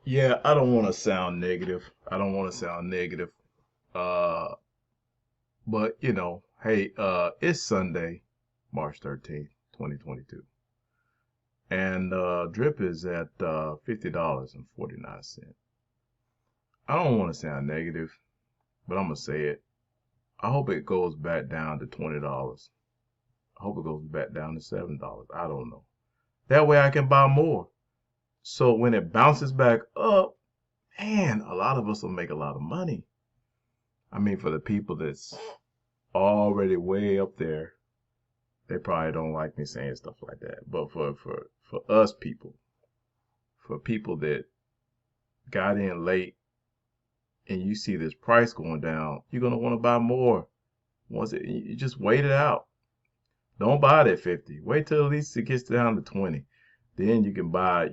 Yeah, I don't want to sound negative. I don't want to sound negative. Uh, but hey, it's Sunday, March 13th, 2022. And drip is at $50.49. I don't want to sound negative, but I'm gonna say it. I hope it goes back down to $20. I hope it goes back down to $7. I don't know. That way I can buy more. So when it bounces back up, man, a lot of us will make a lot of money. I mean, for the people that's already way up there, they probably don't like me saying stuff like that. But for us people, for people that got in late and you see this price going down, you're gonna want to buy more. Once you just wait it out. Don't buy it at 50. Wait till at least it gets down to 20. Then you can buy,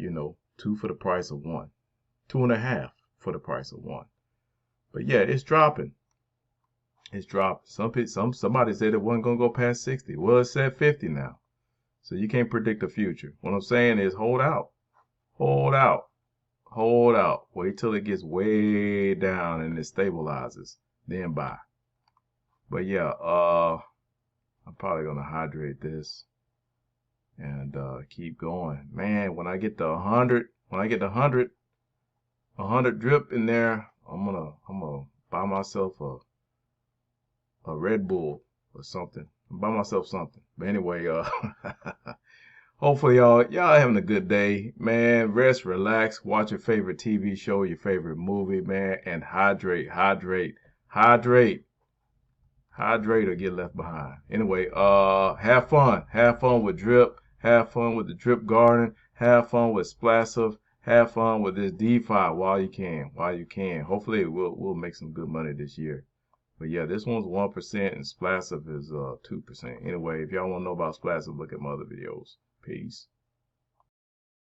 two for the price of one, two and a half for the price of one. But yeah, it's dropping. It's dropping. Somebody said it wasn't gonna go past 60. Well, it's at 50 now. So you can't predict the future. What I'm saying is hold out. Hold out. Hold out. Wait till it gets way down and it stabilizes. Then buy. But yeah, I'm probably gonna hydrate this and keep going. Man, when I get to 100, when I get to 100 drip in there, I'm gonna buy myself a Red Bull or something. Buy myself something. But anyway, hopefully y'all having a good day, man. Rest, relax, watch your favorite TV show, your favorite movie, man, and hydrate, hydrate, hydrate, hydrate, or get left behind. Anyway, have fun with drip, have fun with the drip garden, have fun with Splassive, have fun with this DeFi while you can. Hopefully we'll make some good money this year. But yeah, this one's 1% and Splassive is 2%. Anyway, if y'all want to know about Splassive, look at my other videos. Peace.